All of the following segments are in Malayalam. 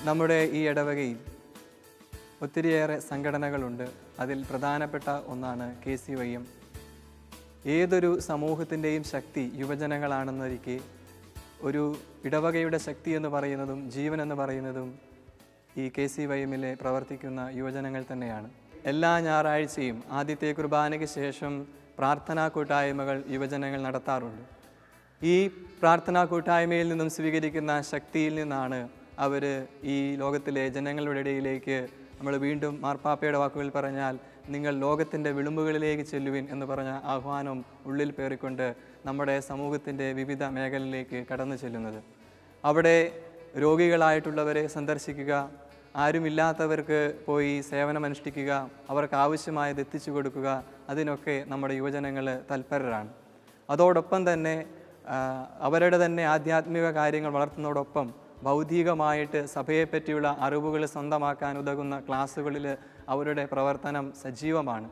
നമ്മുടെ ഈ ഇടവകയിൽ ഒത്തിരിയേറെ സംഘടനകളുണ്ട്. അതിൽ പ്രധാനപ്പെട്ട ഒന്നാണ് KCYM. ഏതൊരു സമൂഹത്തിൻ്റെയും ശക്തി യുവജനങ്ങളാണെന്നൊരിക്കെ ഒരു ഇടവകയുടെ ശക്തി എന്ന് പറയുന്നതും ജീവൻ എന്ന് പറയുന്നതും ഈ KCYMലെ പ്രവർത്തിക്കുന്ന യുവജനങ്ങൾ തന്നെയാണ്. എല്ലാ ഞായറാഴ്ചയും ആദ്യത്തെ കുർബാനയ്ക്ക് ശേഷം പ്രാർത്ഥനാ കൂട്ടായ്മകൾ യുവജനങ്ങൾ നടത്താറുണ്ട്. ഈ പ്രാർത്ഥനാ കൂട്ടായ്മയിൽ നിന്നും സ്വീകരിക്കുന്ന ശക്തിയിൽ നിന്നാണ് അവർ ഈ ലോകത്തിലെ ജനങ്ങളുടെ ഇടയിലേക്ക് നമ്മൾ വീണ്ടും മാർപ്പാപ്പയുടെ വാക്കുകൾ പറഞ്ഞാൽ നിങ്ങൾ ലോകത്തിൻ്റെ വിളിമ്പുകളിലേക്ക് ചെല്ലുവിൻ എന്ന് പറഞ്ഞ ആഹ്വാനം ഉള്ളിൽ പേറിക്കൊണ്ട് നമ്മുടെ സമൂഹത്തിൻ്റെ വിവിധ മേഖലയിലേക്ക് കടന്നു ചെല്ലുന്നത്. അവിടെ രോഗികളായിട്ടുള്ളവരെ സന്ദർശിക്കുക, ആരുമില്ലാത്തവർക്ക് പോയി സേവനമനുഷ്ഠിക്കുക, അവർക്ക് ആവശ്യമായത് എത്തിച്ചു കൊടുക്കുക, അതിനൊക്കെ നമ്മുടെ യുവജനങ്ങൾ തൽപരരാണ്. അതോടൊപ്പം തന്നെ അവരുടെ തന്നെ ആധ്യാത്മിക കാര്യങ്ങൾ വളർത്തുന്നതോടൊപ്പം ഭൗതികമായിട്ട് സഭയെപ്പറ്റിയുള്ള അറിവുകൾ സ്വന്തമാക്കാൻ ഉതകുന്ന ക്ലാസ്സുകളിൽ അവരുടെ പ്രവർത്തനം സജീവമാണ്.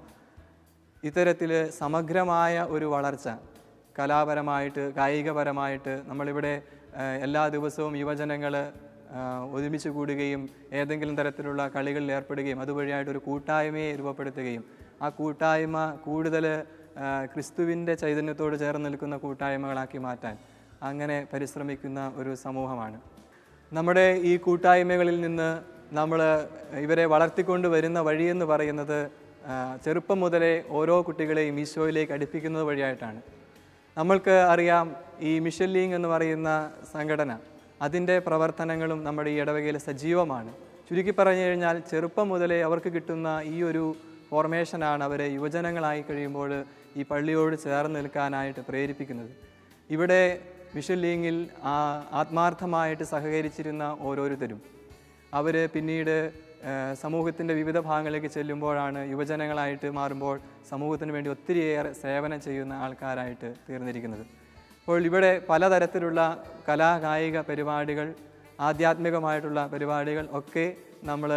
ഇത്തരത്തിൽ സമഗ്രമായ ഒരു വളർച്ച കലാപരമായിട്ട് കായികപരമായിട്ട് നമ്മളിവിടെ എല്ലാ ദിവസവും യുവജനങ്ങൾ ഒരുമിച്ച് കൂടുകയും ഏതെങ്കിലും തരത്തിലുള്ള കളികളിൽ ഏർപ്പെടുകയും അതുവഴിയായിട്ടൊരു കൂട്ടായ്മയെ രൂപപ്പെടുത്തുകയും ആ കൂട്ടായ്മ കൂടുതൽ ക്രിസ്തുവിൻ്റെ ചൈതന്യത്തോട് ചേർന്ന് നിൽക്കുന്ന കൂട്ടായ്മകളാക്കി മാറ്റാൻ അങ്ങനെ പരിശ്രമിക്കുന്ന ഒരു സമൂഹമാണ്. നമ്മുടെ ഈ കൂട്ടായ്മകളിൽ നിന്ന് നമ്മൾ ഇവരെ വളർത്തിക്കൊണ്ട് വരുന്ന വഴിയെന്ന് പറയുന്നത് ചെറുപ്പം മുതലേ ഓരോ കുട്ടികളെയും ഈശോയിലേക്ക് അടുപ്പിക്കുന്നത് വഴിയായിട്ടാണ്. നമ്മൾക്ക് അറിയാം, ഈ മിഷൻ ലീഗ് എന്ന് പറയുന്ന സംഘടന അതിൻ്റെ പ്രവർത്തനങ്ങളും നമ്മുടെ ഈ ഇടവകയിൽ സജീവമാണ്. ചുരുക്കി പറഞ്ഞു കഴിഞ്ഞാൽ ചെറുപ്പം മുതലേ അവർക്ക് കിട്ടുന്ന ഈ ഒരു ഫോർമേഷനാണ് അവരെ യുവജനങ്ങളായി കഴിയുമ്പോൾ ഈ പള്ളിയോട് ചേർന്ന് നിൽക്കാനായിട്ട് പ്രേരിപ്പിക്കുന്നത്. ഇവിടെ മിഷൻ ലീഗിൽ ആത്മാർത്ഥമായിട്ട് സഹകരിച്ചിരുന്ന ഓരോരുത്തരും അവർ പിന്നീട് സമൂഹത്തിൻ്റെ വിവിധ ഭാഗങ്ങളിലേക്ക് ചെല്ലുമ്പോഴാണ് യുവജനങ്ങളായിട്ട് മാറുമ്പോൾ സമൂഹത്തിന് വേണ്ടി ഒത്തിരിയേറെ സേവനം ചെയ്യുന്ന ആൾക്കാരായിട്ട് തീർന്നിരിക്കുന്നത്. അപ്പോൾ ഇവിടെ പലതരത്തിലുള്ള കലാകായിക പരിപാടികൾ, ആധ്യാത്മികമായിട്ടുള്ള പരിപാടികൾ ഒക്കെ നമ്മൾ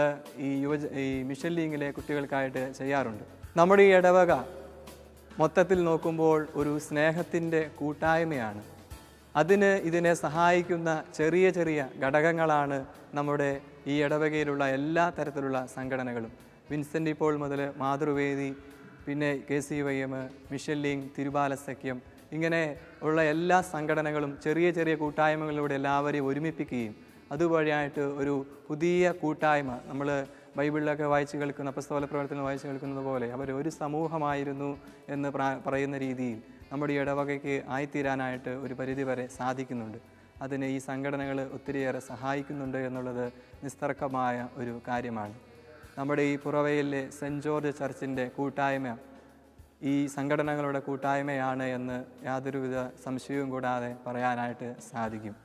ഈ മിഷൻ ലീഗിലെ കുട്ടികൾക്കായിട്ട് ചെയ്യാറുണ്ട്. നമ്മുടെ ഈ ഇടവക മൊത്തത്തിൽ നോക്കുമ്പോൾ ഒരു സ്നേഹത്തിൻ്റെ കൂട്ടായ്മയാണ്. ഇതിനെ സഹായിക്കുന്ന ചെറിയ ചെറിയ ഘടകങ്ങളാണ് നമ്മുടെ ഈ ഇടവകയിലുള്ള എല്ലാ തരത്തിലുള്ള സംഘടനകളും. വിൻസെൻ്റ് ഇപ്പോൾ മുതൽ മാതൃവേദി, പിന്നെ KCYM, മിഷൻ ലീഗ്, തിരുബാലസഖ്യം, ഇങ്ങനെ ഉള്ള എല്ലാ സംഘടനകളും ചെറിയ ചെറിയ കൂട്ടായ്മകളിലൂടെ എല്ലാവരെയും ഒരുമിപ്പിക്കുകയും അതുവഴിയായിട്ട് ഒരു പുതിയ കൂട്ടായ്മ, നമ്മൾ ബൈബിളിലൊക്കെ വായിച്ച് കേൾക്കുന്ന അപ്പസ്തോല പ്രവർത്തനങ്ങൾ വായിച്ച് കേൾക്കുന്നത് പോലെ അവർ ഒരു സമൂഹമായിരുന്നു എന്ന് പറയുന്ന രീതിയിൽ നമ്മുടെ ഈ ഇടവകയ്ക്ക് ആയിത്തീരാനായിട്ട് ഒരു പരിധിവരെ സാധിക്കുന്നുണ്ട്. അതിന് ഈ സംഘടനകൾ ഒത്തിരിയേറെ സഹായിക്കുന്നുണ്ട് എന്നുള്ളത് നിസ്തർക്കമായ ഒരു കാര്യമാണ്. നമ്മുടെ ഈ പുറവയിലെ സെൻറ്റ് ജോർജ് ചർച്ചിൻ്റെ കൂട്ടായ്മ ഈ സംഘടനകളുടെ കൂട്ടായ്മയാണ് എന്ന് യാതൊരുവിധ സംശയവും കൂടാതെ പറയാനായിട്ട് സാധിക്കും.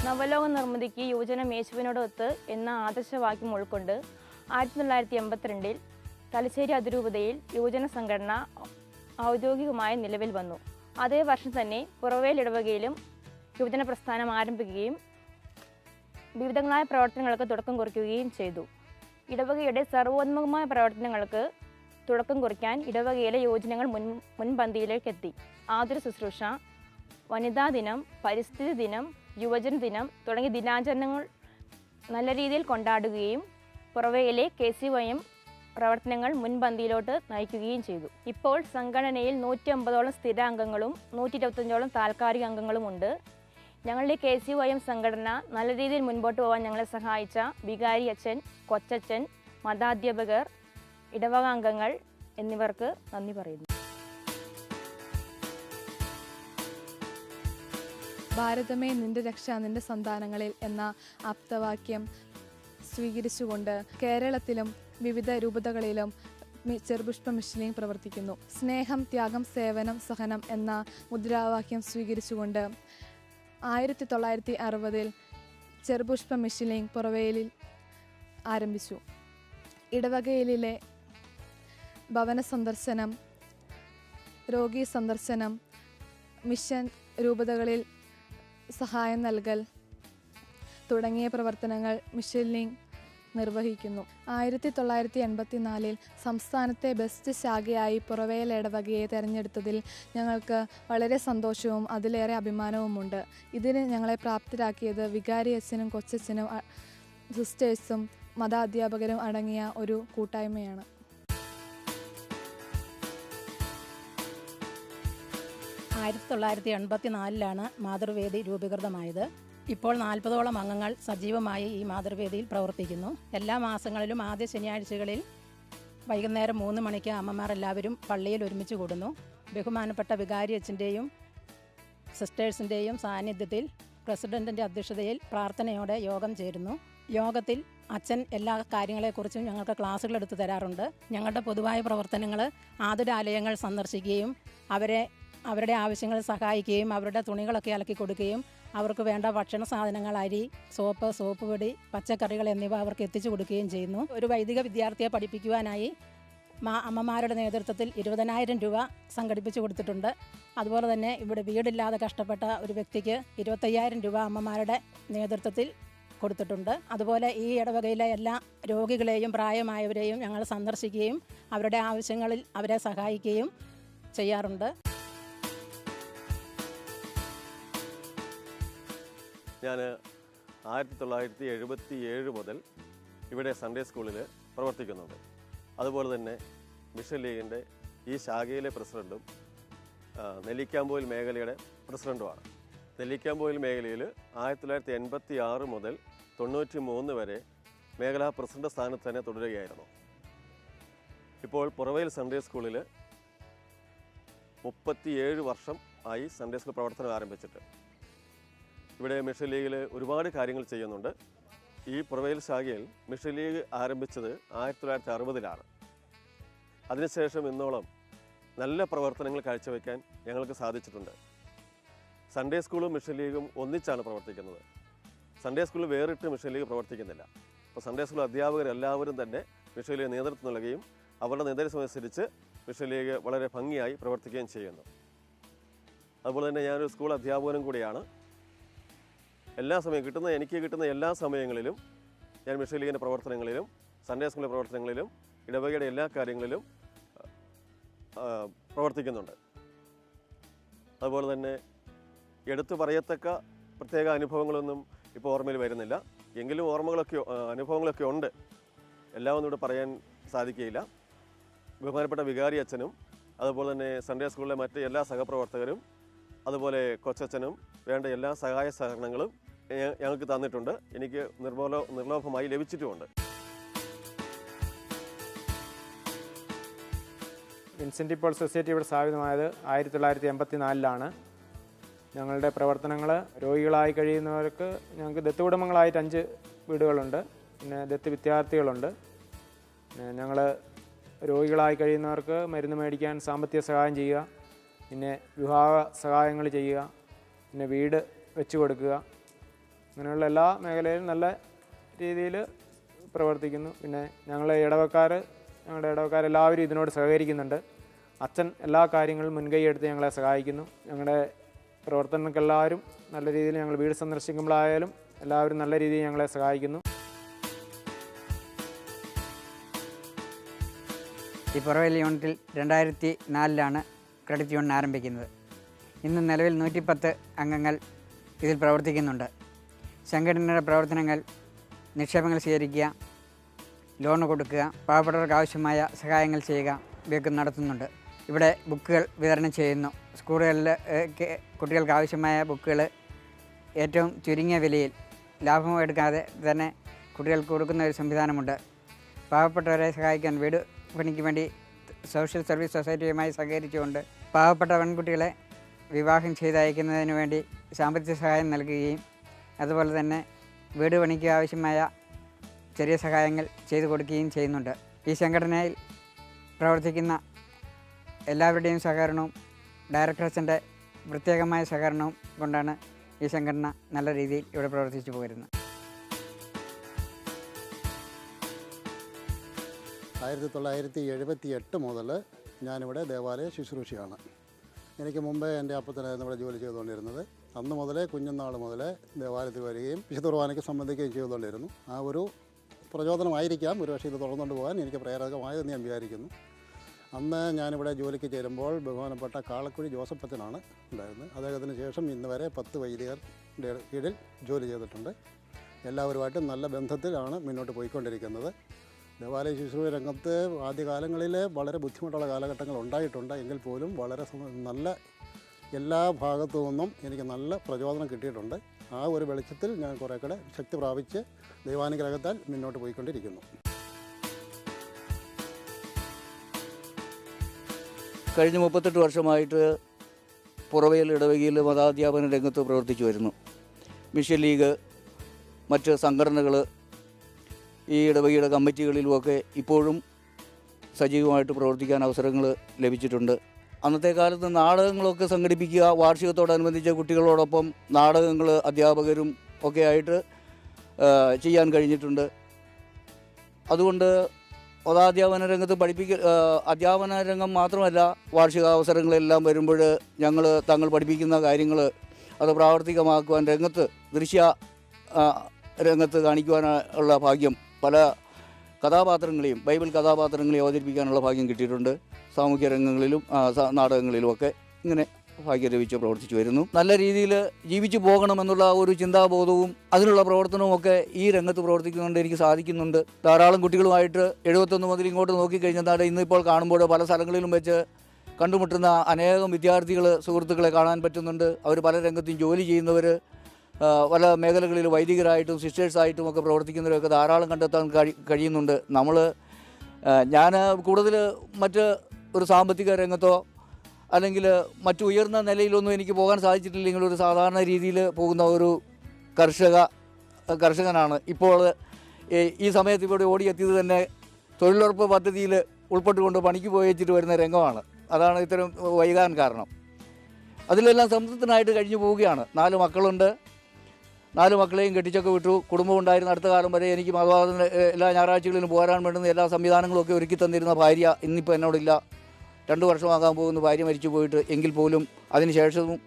നവലോക നിർമ്മിതിക്ക് യുവജനം യേശുവിനോടൊത്ത് എന്ന ആദർശവാക്യം ഉൾക്കൊണ്ട് 1982 തലശ്ശേരി അതിരൂപതയിൽ യുവജന സംഘടന ഔദ്യോഗികമായി നിലവിൽ വന്നു. അതേ വർഷം തന്നെ പുറവേൽ ഇടവകയിലും യുവജന പ്രസ്ഥാനം ആരംഭിക്കുകയും വിവിധങ്ങളായ പ്രവർത്തനങ്ങൾക്ക് തുടക്കം കുറിക്കുകയും ചെയ്തു. ഇടവകയുടെ സർവോന്മുഖമായ പ്രവർത്തനങ്ങൾക്ക് തുടക്കം കുറിക്കാൻ ഇടവകയിലെ യുവജനങ്ങൾ മുൻപന്തിയിലേക്കെത്തി. ആതുര ശുശ്രൂഷ, വനിതാ ദിനം, പരിസ്ഥിതി ദിനം, യുവജന ദിനം തുടങ്ങിയ ദിനാചരണങ്ങൾ നല്ല രീതിയിൽ കൊണ്ടാടുകയും പുറവയിലെ KCYM പ്രവർത്തനങ്ങൾ മുൻപന്തിയിലോട്ട് നയിക്കുകയും ചെയ്തു. ഇപ്പോൾ സംഘടനയിൽ 150ഓളം സ്ഥിരാംഗങ്ങളും 125ഓളം താൽക്കാലിക അംഗങ്ങളുമുണ്ട്. ഞങ്ങളുടെ KCYM സംഘടന നല്ല രീതിയിൽ മുൻപോട്ട് പോകാൻ ഞങ്ങളെ സഹായിച്ച വികാരി അച്ഛൻ, കൊച്ചച്ഛൻ, മതാധ്യാപകർ, ഇടവക അംഗങ്ങൾ എന്നിവർക്ക് നന്ദി പറയുന്നു. ഭാരതമേ നിന്റെ രക്ഷ നിന്റെ സന്താനങ്ങളിൽ എന്ന ആപ്തവാക്യം സ്വീകരിച്ചുകൊണ്ട് കേരളത്തിലും വിവിധ രൂപതകളിലും ചെറുപുഷ്പ മിഷൻ ലീഗ് പ്രവർത്തിക്കുന്നു. സ്നേഹം, ത്യാഗം, സേവനം, സഹനം എന്ന മുദ്രാവാക്യം സ്വീകരിച്ചുകൊണ്ട് 1960 ചെറുപുഷ്പ മിഷൻ ലീഗ് പുറവേലിൽ ആരംഭിച്ചു. ഇടവകയിലെ ഭവന സന്ദർശനം, രോഗി സന്ദർശനം, മിഷൻ രൂപതകളിൽ സഹായം നൽകൽ തുടങ്ങിയ പ്രവർത്തനങ്ങൾ മിഷൻ ലീഗ് നിർവഹിക്കുന്നു. 1984 സംസ്ഥാനത്തെ ബെസ്റ്റ് ശാഖയായി പുറവേൽ ഇടവകയെ തിരഞ്ഞെടുത്തതിൽ ഞങ്ങൾക്ക് വളരെ സന്തോഷവും അതിലേറെ അഭിമാനവുമുണ്ട്. ഇതിന് ഞങ്ങളെ പ്രാപ്തരാക്കിയത് വികാരി അച്ഛനും കൊച്ചച്ഛനും സിസ്റ്റേഴ്സും മതാധ്യാപകരും അടങ്ങിയ ഒരു കൂട്ടായ്മയാണ്. 1984 മാതൃവേദി രൂപീകൃതമായത്. ഇപ്പോൾ 40ഓളം അംഗങ്ങൾ സജീവമായി ഈ മാതൃവേദിയിൽ പ്രവർത്തിക്കുന്നു. എല്ലാ മാസങ്ങളിലും ആദ്യ ശനിയാഴ്ചകളിൽ വൈകുന്നേരം 3 മണിക്ക് അമ്മമാർ എല്ലാവരും പള്ളിയിൽ ഒരുമിച്ച് കൂടുന്നു. ബഹുമാനപ്പെട്ട വികാരി അച്ഛൻ്റെയും സിസ്റ്റേഴ്സിൻ്റെയും സാന്നിധ്യത്തിൽ പ്രസിഡൻറ്റിൻ്റെ അധ്യക്ഷതയിൽ പ്രാർത്ഥനയോടെ യോഗം ചേരുന്നു. യോഗത്തിൽ അച്ഛൻ എല്ലാ കാര്യങ്ങളെക്കുറിച്ചും ഞങ്ങൾക്ക് ക്ലാസ്സുകൾ എടുത്തു തരാറുണ്ട്. ഞങ്ങളുടെ പൊതുവായ പ്രവർത്തനങ്ങൾ ആതുരാലയങ്ങൾ സന്ദർശിക്കുകയും അവരുടെ ആവശ്യങ്ങൾ സഹായിക്കുകയും അവരുടെ തുണികളൊക്കെ അലക്കി കൊടുക്കുകയും അവർക്ക് വേണ്ട ഭക്ഷണ സാധനങ്ങൾ, അരി, സോപ്പ് പൊടി, പച്ചക്കറികൾ എന്നിവ അവർക്ക് എത്തിച്ചു കൊടുക്കുകയും ചെയ്യുന്നു. ഒരു വൈദിക വിദ്യാർത്ഥിയെ പഠിപ്പിക്കുവാനായി അമ്മമാരുടെ നേതൃത്വത്തിൽ 20,000 രൂപ സംഘടിപ്പിച്ചു കൊടുത്തിട്ടുണ്ട്. അതുപോലെ തന്നെ ഇവിടെ വീടില്ലാതെ കഷ്ടപ്പെട്ട ഒരു വ്യക്തിക്ക് 25,000 രൂപ അമ്മമാരുടെ നേതൃത്വത്തിൽ കൊടുത്തിട്ടുണ്ട്. അതുപോലെ ഈ ഇടവകയിലെ എല്ലാ രോഗികളെയും പ്രായമായവരെയും ഞങ്ങൾ സന്ദർശിക്കുകയും അവരുടെ ആവശ്യങ്ങളിൽ അവരെ സഹായിക്കുകയും ചെയ്യാറുണ്ട്. ഞാൻ 1977 മുതൽ ഇവിടെ സൺഡേ സ്കൂളിൽ പ്രവർത്തിക്കുന്നുണ്ട്. അതുപോലെ തന്നെ മിഷൻ ലീഗിൻ്റെ ഈ ശാഖയിലെ പ്രസിഡൻറ്റും നെല്ലിക്കാമ്പോയിൽ മേഖലയുടെ പ്രസിഡൻറ്റുമാണ്. നെല്ലിക്കാമ്പോയിൽ മേഖലയിൽ 1986 മുതൽ 93 വരെ മേഖലാ പ്രസിഡന്റ് സ്ഥാനത്ത് തന്നെ തുടരുകയായിരുന്നു. ഇപ്പോൾ പുറവയിൽ സൺഡേ സ്കൂളിൽ 37 വർഷം ആയി സൺഡേ സ്കൂൾ പ്രവർത്തനം ആരംഭിച്ചിട്ട്. ഇവിടെ മിഷൻ ലീഗിൽ ഒരുപാട് കാര്യങ്ങൾ ചെയ്യുന്നുണ്ട്. ഈ പുറവയിൽ ശാഖയിൽ മിഷൻ ലീഗ് ആരംഭിച്ചത് 1960-ലാണ്. അതിനുശേഷം ഇന്നോളം നല്ല പ്രവർത്തനങ്ങൾ കാഴ്ചവെക്കാൻ ഞങ്ങൾക്ക് സാധിച്ചിട്ടുണ്ട്. സൺഡേ സ്കൂളും മിഷൻ ലീഗും ഒന്നിച്ചാണ് പ്രവർത്തിക്കുന്നത്. സൺഡേ സ്കൂളിൽ വേറിട്ട് മിഷൻ ലീഗ് പ്രവർത്തിക്കുന്നില്ല. അപ്പോൾ സൺഡേ സ്കൂൾ അധ്യാപകരെല്ലാവരും തന്നെ മിഷൻ ലീഗ് നേതൃത്വം നൽകുകയും അവരുടെ നിർദ്ദേശമനുസരിച്ച് മിഷൻ ലീഗ് വളരെ ഭംഗിയായി പ്രവർത്തിക്കുകയും ചെയ്യുന്നു. അതുപോലെ തന്നെ ഞാനൊരു സ്കൂൾ അധ്യാപകനും കൂടിയാണ്. എല്ലാ സമയം എനിക്ക് കിട്ടുന്ന എല്ലാ സമയങ്ങളിലും ഞാൻ മിഷൻ ലീഗിൻ്റെ പ്രവർത്തനങ്ങളിലും സൺഡേ സ്കൂളിലെ പ്രവർത്തനങ്ങളിലും ഇടവകയുടെ എല്ലാ കാര്യങ്ങളിലും പ്രവർത്തിക്കുന്നുണ്ട്. അതുപോലെ തന്നെ എടുത്തു പറയത്തക്ക പ്രത്യേക അനുഭവങ്ങളൊന്നും ഇപ്പോൾ ഓർമ്മയിൽ വരുന്നില്ല. എങ്കിലും അനുഭവങ്ങളൊക്കെ ഉണ്ട്. എല്ലാം ഒന്നും ഇവിടെ പറയാൻ സാധിക്കുകയില്ല. ബഹുമാനപ്പെട്ട വികാരി അച്ഛനും അതുപോലെ തന്നെ സൺഡേ സ്കൂളിലെ മറ്റ് എല്ലാ സഹപ്രവർത്തകരും അതുപോലെ കൊച്ചച്ഛനും വേണ്ട എല്ലാ സഹായ സഹകരണങ്ങളും ഞങ്ങൾക്ക് തന്നിട്ടുണ്ട്. എനിക്ക് നിർലോഭമായി ലഭിച്ചിട്ടുമുണ്ട്. വിൻസെൻ്റ് പോൾ സൊസൈറ്റി ഇവിടെ സ്ഥാപിതമായത് 1984-ലാണ്. ഞങ്ങളുടെ പ്രവർത്തനങ്ങൾ രോഗികളായി കഴിയുന്നവർക്ക് ഞങ്ങൾക്ക് ദത്ത് കുടുംബങ്ങളായിട്ട് 5 വീടുകളുണ്ട്. പിന്നെ ദത്ത് വിദ്യാർത്ഥികളുണ്ട്. പിന്നെ ഞങ്ങൾ രോഗികളായി കഴിയുന്നവർക്ക് മരുന്ന് മേടിക്കാൻ സാമ്പത്തിക സഹായം ചെയ്യുക, പിന്നെ വിവാഹ സഹായങ്ങൾ ചെയ്യുക, പിന്നെ വീട് വെച്ച് കൊടുക്കുക, അങ്ങനെയുള്ള എല്ലാ മേഖലയിലും നല്ല രീതിയിൽ പ്രവർത്തിക്കുന്നു. പിന്നെ ഞങ്ങളുടെ ഇടവക്കാരെല്ലാവരും ഇതിനോട് സഹകരിക്കുന്നുണ്ട്. അച്ഛൻ എല്ലാ കാര്യങ്ങളും മുൻകൈ എടുത്ത് ഞങ്ങളെ സഹായിക്കുന്നു. ഞങ്ങളുടെ പ്രവർത്തനങ്ങൾക്കെല്ലാവരും നല്ല രീതിയിൽ ഞങ്ങൾ വീട് സന്ദർശിക്കുമ്പോഴായാലും എല്ലാവരും നല്ല രീതിയിൽ ഞങ്ങളെ സഹായിക്കുന്നു. ഈ പുറവേൽ യൂണിറ്റിൽ 2004-ലാണ് ക്രെഡിറ്റ് യൂണിയൻ ആരംഭിക്കുന്നത്. ഇന്ന് നിലവിൽ 110 അംഗങ്ങൾ ഇതിൽ പ്രവർത്തിക്കുന്നുണ്ട്. സംഘടനയുടെ പ്രവർത്തനങ്ങൾ നിക്ഷേപങ്ങൾ സ്വീകരിക്കുക, ലോൺ കൊടുക്കുക, പാവപ്പെട്ടവർക്ക് ആവശ്യമായ സഹായങ്ങൾ ചെയ്യുക ഇവയൊക്കെ നടത്തുന്നുണ്ട്. ഇവിടെ ബുക്കുകൾ വിതരണം ചെയ്യുന്നു. സ്കൂളുകളിൽ കുട്ടികൾക്ക് ആവശ്യമായ ബുക്കുകൾ ഏറ്റവും ചുരുങ്ങിയ വിലയിൽ ലാഭം എടുക്കാതെ തന്നെ കുട്ടികൾക്ക് കൊടുക്കുന്ന ഒരു സംവിധാനമുണ്ട്. പാവപ്പെട്ടവരെ സഹായിക്കാൻ വീട് പണിക്ക് വേണ്ടി സോഷ്യൽ സർവീസ് സൊസൈറ്റിയുമായി സഹകരിച്ചുകൊണ്ട് പാവപ്പെട്ട പെൺകുട്ടികളെ വിവാഹം ചെയ്തയക്കുന്നതിന് വേണ്ടി സാമ്പത്തിക സഹായം നൽകുകയും അതുപോലെ തന്നെ വീട് പണിക്ക് ആവശ്യമായ ചെറിയ സഹായങ്ങൾ ചെയ്തു കൊടുക്കുകയും ചെയ്യുന്നുണ്ട്. ഈ സംഘടനയിൽ പ്രവർത്തിക്കുന്ന എല്ലാവരുടെയും സഹകരണവും ഡയറക്ടർ അച്ഛൻ്റെ പ്രത്യേകമായ സഹകരണവും കൊണ്ടാണ് ഈ സംഘടന നല്ല രീതിയിൽ ഇവിടെ പ്രവർത്തിച്ചു പോരുന്നത്. 1978 മുതൽ ഞാനിവിടെ ദേവാലയ ശുശ്രൂഷയാണ്. എനിക്ക് മുമ്പേ എൻ്റെ അപ്പത്തനായിരുന്നു ഇവിടെ ജോലി ചെയ്തുകൊണ്ടിരുന്നത്. അന്ന് മുതലേ കുഞ്ഞുനാൾ മുതലേ ദേവാലയത്തിൽ വരികയും വിശുദ്ധ കുർബാനയ്ക്ക് സംബന്ധിക്കുകയും ചെയ്തുകൊണ്ടിരുന്നു. ആ ഒരു പ്രചോദനമായിരിക്കാം ഒരുപക്ഷെ ഇത് തുടർന്നുകൊണ്ട് പോകാൻ എനിക്ക് പ്രേരകമായതെന്ന് ഞാൻ വിചാരിക്കുന്നു. അന്ന് ഞാനിവിടെ ജോലിക്ക് ചേരുമ്പോൾ ബഹുമാനപ്പെട്ട കാളക്കുഴി ജോസഫ് അച്ഛനാണ് ഉണ്ടായിരുന്നത്. അദ്ദേഹത്തിന് ശേഷം ഇന്ന് വരെ 10 വൈദികരുടെ കീഴിൽ ജോലി ചെയ്തിട്ടുണ്ട്. എല്ലാവരുമായിട്ടും നല്ല ബന്ധത്തിലാണ് മുന്നോട്ട് പോയിക്കൊണ്ടിരിക്കുന്നത്. ദേവാലയ ശുശ്രൂഷ രംഗത്ത് ആദ്യകാലങ്ങളിൽ വളരെ ബുദ്ധിമുട്ടുള്ള കാലഘട്ടങ്ങൾ ഉണ്ടായിട്ടുണ്ട്. എങ്കിൽ പോലും വളരെ നല്ല എല്ലാ ഭാഗത്തു നിന്നും എനിക്ക് നല്ല പ്രചോദനം കിട്ടിയിട്ടുണ്ട്. ആ ഒരു വെളിച്ചത്തിൽ ഞാൻ കുറേക്കൂടെ ശക്തി പ്രാപിച്ച് ദൈവാനുഗ്രഹത്താൽ മുന്നോട്ട് പോയിക്കൊണ്ടിരിക്കുന്നു. കഴിഞ്ഞ 38 വർഷമായിട്ട് പുറവയിൽ ഇടവകയിൽ മതാധ്യാപന രംഗത്ത് പ്രവർത്തിച്ചു വരുന്നു. മിഷൻ ലീഗ്, മറ്റ് സംഘടനകൾ, ഈ ഇടവകയുടെ കമ്മിറ്റികളിലുമൊക്കെ ഇപ്പോഴും സജീവമായിട്ട് പ്രവർത്തിക്കാൻ അവസരങ്ങൾ ലഭിച്ചിട്ടുണ്ട്. അന്നത്തെ കാലത്ത് നാടകങ്ങളൊക്കെ സംഘടിപ്പിക്കുക, വാർഷികത്തോടനുബന്ധിച്ച് കുട്ടികളോടൊപ്പം നാടകങ്ങൾ അധ്യാപകരും ഒക്കെ ആയിട്ട് ചെയ്യാൻ കഴിഞ്ഞിട്ടുണ്ട്. അതുകൊണ്ട് മതാധ്യാപന രംഗത്ത് അധ്യാപന രംഗം മാത്രമല്ല, വാർഷികാവസരങ്ങളെല്ലാം വരുമ്പോൾ ഞങ്ങൾ തങ്ങൾ പഠിപ്പിക്കുന്ന കാര്യങ്ങൾ അത് പ്രാവർത്തികമാക്കുവാൻ ദൃശ്യ രംഗത്ത് കാണിക്കുവാനുള്ള ഭാഗ്യം പല കഥാപാത്രങ്ങളെയും, ബൈബിൾ കഥാപാത്രങ്ങളെയും അവതരിപ്പിക്കാനുള്ള ഭാഗ്യം കിട്ടിയിട്ടുണ്ട്. സാമൂഹ്യ രംഗങ്ങളിലും നാടകങ്ങളിലുമൊക്കെ ഇങ്ങനെ ഭാഗ്യം ലഭിച്ച് പ്രവർത്തിച്ചു വരുന്നു. നല്ല രീതിയിൽ ജീവിച്ചു പോകണമെന്നുള്ള ഒരു ചിന്താബോധവും അതിനുള്ള പ്രവർത്തനവും ഒക്കെ ഈ രംഗത്ത് പ്രവർത്തിക്കുന്നുണ്ട് എനിക്ക് സാധിക്കുന്നുണ്ട്. ധാരാളം കുട്ടികളുമായിട്ട് 71 മുതൽ ഇങ്ങോട്ട് നോക്കിക്കഴിഞ്ഞാൽ ഇന്നിപ്പോൾ കാണുമ്പോൾ പല സ്ഥലങ്ങളിലും വെച്ച് കണ്ടുമുട്ടുന്ന അനേകം വിദ്യാർത്ഥികൾ, സുഹൃത്തുക്കളെ കാണാൻ പറ്റുന്നുണ്ട്. അവർ പല രംഗത്തും ജോലി ചെയ്യുന്നവർ, പല മേഖലകളിൽ വൈദികരായിട്ടും സിസ്റ്റേഴ്സായിട്ടും ഒക്കെ പ്രവർത്തിക്കുന്നവരൊക്കെ ധാരാളം കണ്ടെത്താൻ കഴിയുന്നുണ്ട്. ഞാൻ കൂടുതൽ മറ്റ് ഒരു സാമ്പത്തിക രംഗത്തോ അല്ലെങ്കിൽ മറ്റു ഉയർന്ന നിലയിലൊന്നും എനിക്ക് പോകാൻ സാധിച്ചിട്ടില്ലെങ്കിൽ ഒരു സാധാരണ രീതിയിൽ പോകുന്ന ഒരു കർഷകനാണ്. ഇപ്പോൾ ഈ സമയത്ത് ഇവിടെ ഓടിയെത്തിയത് തന്നെ തൊഴിലുറപ്പ് പദ്ധതിയിൽ ഉൾപ്പെട്ടുകൊണ്ട് പണിക്ക് പോയി വെച്ചിട്ട് വരുന്ന രംഗമാണ്. അതാണ് ഇത്തരം വൈകാൻ കാരണം. അതിലെല്ലാം സംതൃപ്തനായിട്ട് കഴിഞ്ഞു പോവുകയാണ്. 4 മക്കളുണ്ട്. 4 മക്കളെയും കെട്ടിച്ചൊക്കെ വിട്ടു. കുടുംബം ഉണ്ടായിരുന്ന അടുത്ത കാലം വരെ എനിക്ക് മതവാദത്തിന് എല്ലാ ഞായറാഴ്ചകളിലും പോരാൻ വേണ്ടുന്ന എല്ലാ സംവിധാനങ്ങളൊക്കെ ഒരുക്കി തന്നിരുന്ന ഭാര്യ ഇന്നിപ്പോൾ എന്നോടില്ല. 2 വർഷമാകാൻ പോകുന്ന ഭാര്യ മരിച്ചു പോയിട്ട്. എങ്കിൽ പോലും അതിനുശേഷവും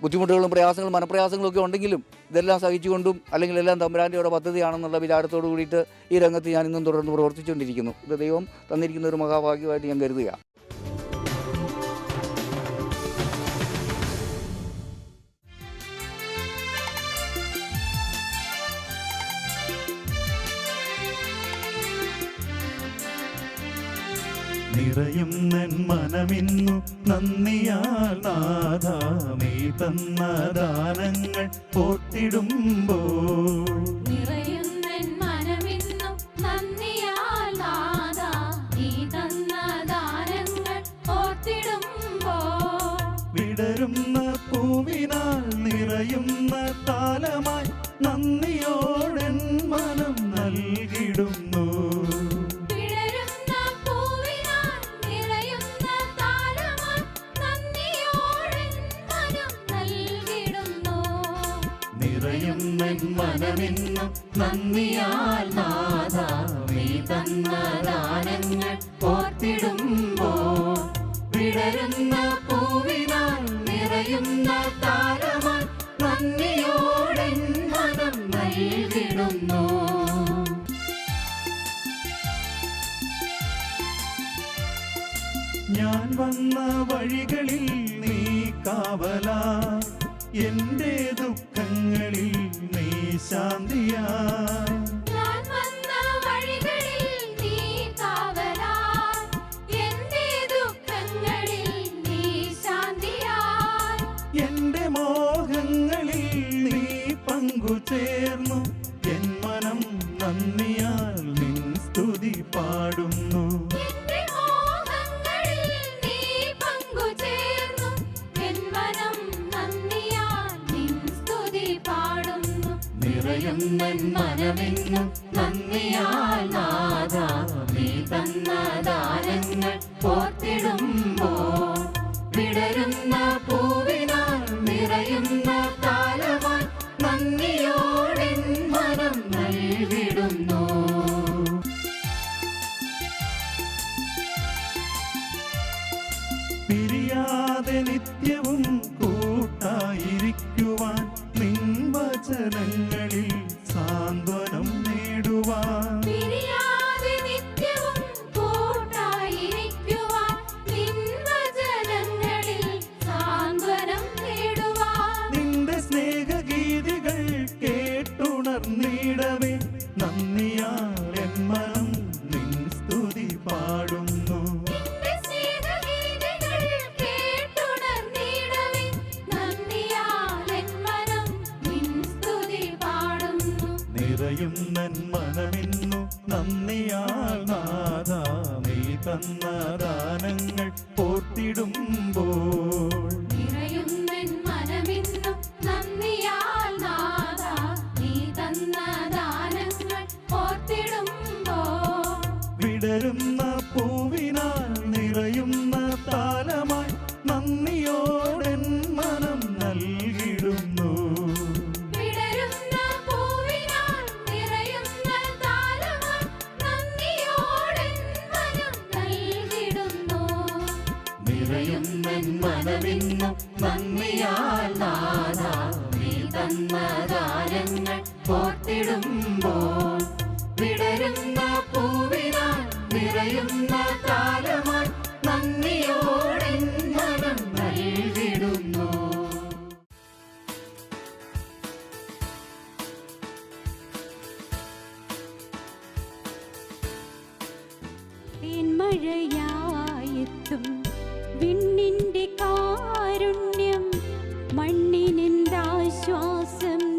ബുദ്ധിമുട്ടുകളും പ്രയാസങ്ങളും മനപ്രയാസങ്ങളും ഒക്കെ ഉണ്ടെങ്കിലും ഇതെല്ലാം സഹിച്ചുകൊണ്ടും അല്ലെങ്കിൽ എല്ലാം തമ്പുരാൻ്റെയുടെ പദ്ധതിയാണെന്നുള്ള വിചാരത്തോടു കൂടിയിട്ട് ഈ രംഗത്ത് ഞാൻ ഇന്നും തുടർന്ന് പ്രവർത്തിച്ചുകൊണ്ടിരിക്കുന്നു. ഇത് ദൈവം തന്നിരിക്കുന്ന ഒരു മഹാഭാഗ്യമായിട്ട് ഞാൻ കരുതുകയാണ്. നിറയും മനമിന്നു നന്ദിയാൽ നാഥാ, നീ തന്ന ദാനങ്ങൾ ഓർത്തിടുമ്പോൾ. നിറയും മനമിന്നു നന്ദിയാൽ നാഥാ, നീ തന്ന ദാനങ്ങൾ ഓർത്തിടുമ്പോൾ. വിടരുന്ന പൂവിനാൽ നിറയുന്ന താലമായി നന്ദിയോടെൻ മനം നൽകിടുന്നു. മനമിന്നു നന്ദിയാൽ നാഥാ, നീ തന്ന ദാനങ്ങൾ ഓർത്തിടുമ്പോൾ. വിടരുന്ന പൂവിനാൽ നിറയുന്ന താരമായി നന്ദിയോടെ മനം നൽകിടുന്നു. ഞാൻ വന്ന വഴികളിൽ നീ കാവലാ, എന്റെ ദുഃഖങ്ങളിൽ നീ ശാന്തിയാ. ഞാൻ വന്ന വഴികളിൽ നീ കാവലാ, എന്റെ ദുഃഖങ്ങളിൽ നീ ശാന്തിയാ. എന്റെ മോഹങ്ങളിൽ നീ പങ്കുചേർന്നു, എൻ മനം നന്ദിയാൽ നിൻ സ്തുതി പാടുന്നു. മനമിന്നു നന്ദിയാൽ നാഥാ, നീ തന്ന ദാനങ്ങൾ ഓർത്തിടുമ്പോൾ. വിടരുന്ന പൂവിനാൽ നിറയുന്ന താലമായി നന്ദിയോടെ മനം നൽകിടുന്നു. പിരിയാതെ നിത്യവും കൂട്ടായിരിക്കുവാൻ നിൻ വചനങ്ങളിൽ സാന്ത്വനം നേടുവാൻ. നിറയുന്നൻ മനമിന്നു നന്ദിയാൽ നാഥ നീ തന്ന ദാനങ്ങൾ ഓർത്തിടുമ്പോൾ. നിറയുന്നൻ മനമിന്നു നന്ദിയാൽ നാഥ നീ തന്ന ദാനങ്ങൾ ഓർത്തിടുമ്പോൾ. വിടരുന്ന പൂവിനാൽ നിറയുന്ന താലമായി നന്ദിയോടെൻ മനം നൽകിടുന്നു. വിടരുന്ന പൂവിനാൽ നിറയുന്ന താലമായി നന്ദിയോടെൻ മനം നൽകിടുന്നു. നിറയുന്നൻ മനമിന്നു നന്ദിയാൽ നാഥ നീ തന്ന ദാനങ്ങൾ ഓർത്തിടുമ്പോൾ. വിടരുന്ന പൂവിനാൽ നിറയുന്ന താലമായി നന്ദിയോടെൻ മനം നൽകിടുന്നു. തേന്മഴയായെത്തും വിണ്ണിന്റെ കാരുണ്യം മണ്ണിനെന്താശ്വാസം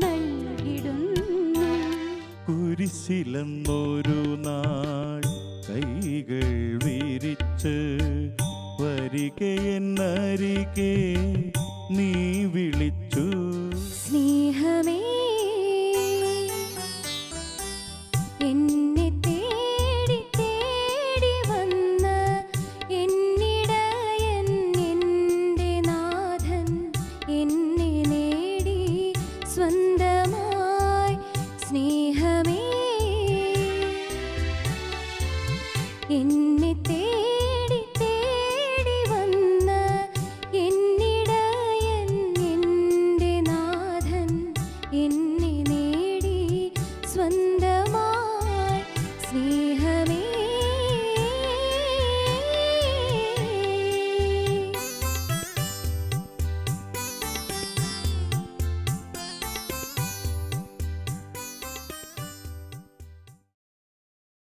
നൽകിടുന്നു. കുരിശിലെന്നൊരു നാൾ കൈകൾ വിരിച്ച് വരികയെന്നരികെ നീ വിളിച്ചു. സ്നേഹമേ എന്നെ തേടി തേടി വന്ന എന്നിടയൻ എൻ്റെ നാഥൻ എന്നെ നേടി സ്വന്തമായി. സ്നേഹമേ എന്നെ തേടി തേടി വന്ന എന്നിടയൻ എൻ്റെ നാഥൻ എന്നെ നേടി സ്വന്തമായി.